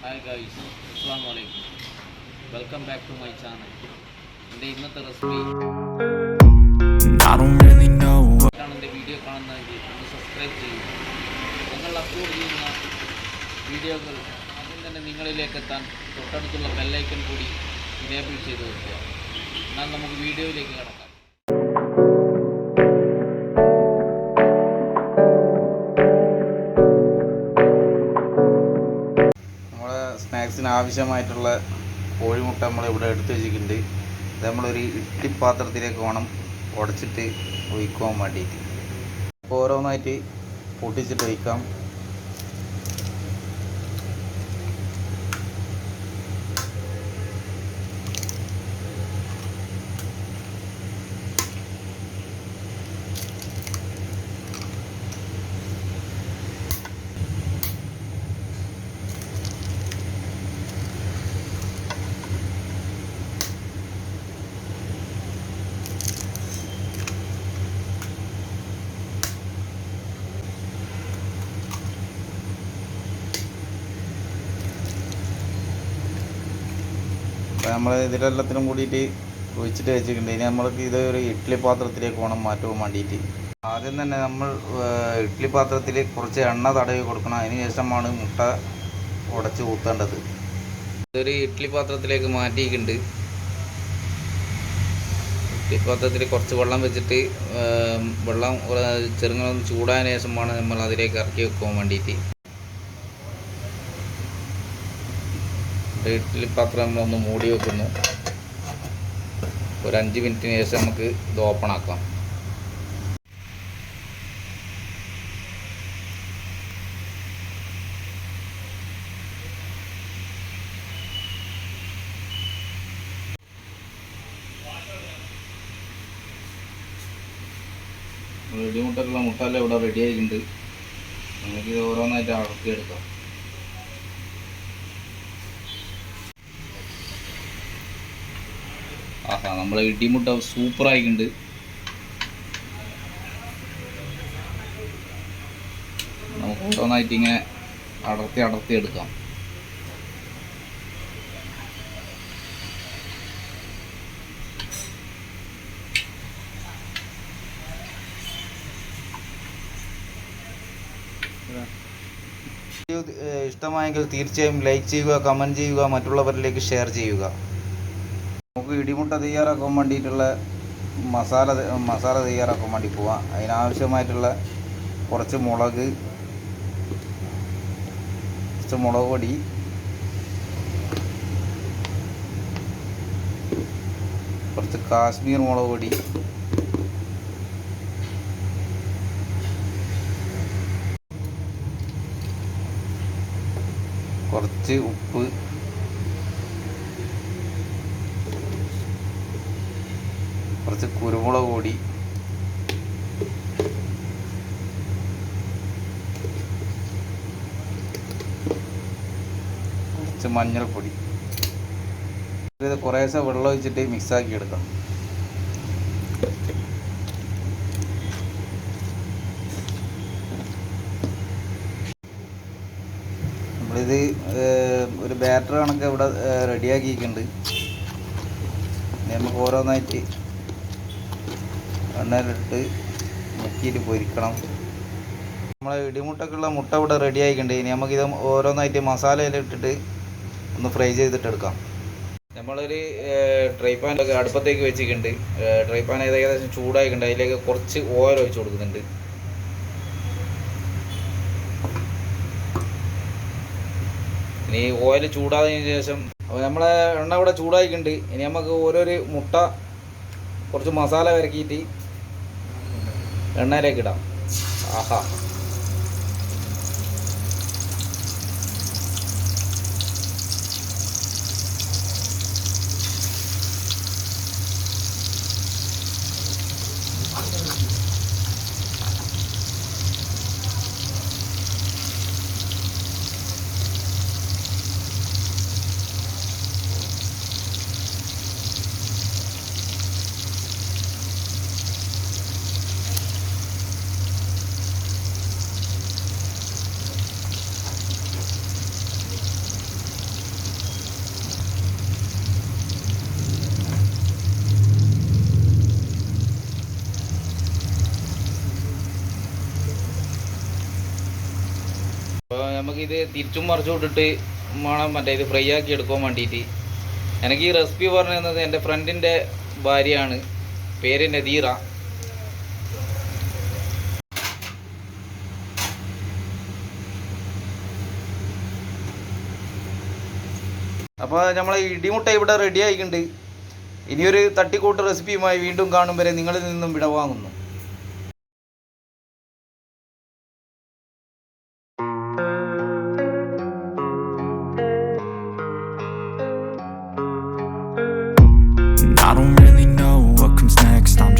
Hi guys, Assalamualaikum. Welcome back to my channel. In the Idily recipe, I don't really know. the video subscribe to you. Upload videos bell icon enable video സ്നാക്സിന് ആവശ്യമായിട്ടുള്ള കോഴിമുട്ട നമ്മൾ ഇവിടെ എടുത്ത് വെച്ചിട്ടുണ്ട്. ഇത് നമ്മളൊരു ഇഡ്ഡലി പാത്രത്തിലേക്ക് വേണം ഉടച്ചിട്ട് ഒഴിക്കാൻ വേണ്ടിയിട്ട്. ഓരോന്നായിട്ട് പൊട്ടിച്ചിട്ട് ഒഴിക്കാം. അപ്പോൾ നമ്മൾ ഇതിലെല്ലാത്തിനും കൂടിയിട്ട് ഒഴിച്ചിട്ട് വെച്ചിട്ടുണ്ട്. ഇനി നമ്മൾക്ക് ഇത് ഒരു ഇഡ്ഡലി പാത്രത്തിലേക്ക് വേണം മാറ്റുവാൻ വേണ്ടിയിട്ട്. ആദ്യം തന്നെ നമ്മൾ ഇഡ്ഡലി പാത്രത്തിൽ കുറച്ച് എണ്ണ തടവി കൊടുക്കണം. അതിന് ശേഷമാണ് മുട്ട ഉടച്ച് ഊത്തേണ്ടത്. ഇതൊരു ഇഡ്ഡലി പാത്രത്തിലേക്ക് മാറ്റിയിട്ടുണ്ട്. ഇഡ്ഡലി പാത്രത്തിൽ കുറച്ച് വെള്ളം വെച്ചിട്ട് വെള്ളം ചെറുങ്ങനെ ചൂടായതിനു ശേഷമാണ് നമ്മൾ അതിലേക്ക് ഇറക്കി വെക്കാൻ വേണ്ടിയിട്ട്. ഇഡ്ഡലി പാത്രം നമ്മളൊന്ന് മൂടി വെക്കുന്നു. ഒരു 5 മിനിറ്റിന് ശേഷം നമുക്ക് ഇത് ഓപ്പൺ ആക്കാം. ഇടിമുട്ടക്കുള്ള മുട്ടയെല്ലാം ഇവിടെ റെഡി ആയിട്ടുണ്ട്. നമുക്കിത് ഓരോന്നായിട്ട് അടക്കിയെടുക്കാം. നമ്മളെ ഇടിമുട്ട സൂപ്പറായിട്ടുണ്ട്. നമുക്ക് ഓരോന്നായിട്ട് ഇങ്ങനെ അടർത്തി എടുക്കാം. ഇഷ്ടമായെങ്കിൽ തീർച്ചയായും ലൈക്ക് ചെയ്യുക, കമൻറ്റ് ചെയ്യുക, മറ്റുള്ളവരിലേക്ക് ഷെയർ ചെയ്യുക. നമുക്ക് ഇടിമുട്ട തയ്യാറാക്കാൻ വേണ്ടിയിട്ടുള്ള മസാല തയ്യാറാക്കാൻ വേണ്ടി പോവാം. അതിനാവശ്യമായിട്ടുള്ള കുറച്ച് മുളക് പൊടി, കുറച്ച് കാശ്മീർ മുളക് പൊടി, കുറച്ച് ഉപ്പ്, കുറച്ച് കുരുമുളക് പൊടി, കുറച്ച് മഞ്ഞൾപ്പൊടി. ഇത് കുറേശ്ശെ വെള്ളം ഒഴിച്ചിട്ട് മിക്സാക്കി എടുക്കാം. നമ്മളിത് ഒരു ബാറ്റർ കണക്ക് ഇവിടെ റെഡിയാക്കിയിട്ടുണ്ട്. നമുക്ക് ഓരോന്നായിട്ട് എണ്ണയിലിട്ട് മുക്കിയിട്ട് പൊരിക്കണം. നമ്മളെ ഇടിമുട്ടക്കുള്ള മുട്ട ഇവിടെ റെഡി ആയിട്ടുണ്ട്. ഇനി നമുക്കിത് ഓരോന്നായിട്ട് മസാലയിലിട്ടിട്ട് ഒന്ന് ഫ്രൈ ചെയ്തിട്ടെടുക്കാം. നമ്മളൊരു ട്രൈ പാൻ അടുപ്പത്തേക്ക് വെച്ചിട്ടുണ്ട്. ട്രൈ പാൻ ഏകദേശം ചൂടായിട്ടുണ്ട്. അതിലേക്ക് കുറച്ച് ഓയിൽ ഒഴിച്ച് കൊടുക്കുന്നുണ്ട്. ഇനി ഓയിൽ ചൂടായതിനു ശേഷം നമ്മളെ എണ്ണ ഇവിടെ ചൂടായിട്ടുണ്ട്. ഇനി നമുക്ക് ഓരോരു മുട്ട കുറച്ച് മസാല വരക്കിയിട്ട് എണ്ണയിലേക്ക് ഇടാം. ആഹാ, അപ്പോൾ നമുക്കിത് തിരിച്ചും മറിച്ചും ഇട്ടിട്ട് വേണം മറ്റേ ഇത് ഫ്രൈ ആക്കി എടുക്കാൻ വേണ്ടിയിട്ട്. എനിക്ക് ഈ റെസിപ്പി പറഞ്ഞു തന്നത് എൻ്റെ ഫ്രണ്ടിൻ്റെ ഭാര്യയാണ്, പേര് നദീറ. അപ്പോൾ നമ്മളെ ഇടിമുട്ട ഇവിടെ റെഡി ആയിട്ടുണ്ട്. ഇനിയൊരു തട്ടിക്കൂട്ട് റെസിപ്പിയുമായി വീണ്ടും കാണും വരെ നിങ്ങളിൽ നിന്നും വിടവാങ്ങുന്നു.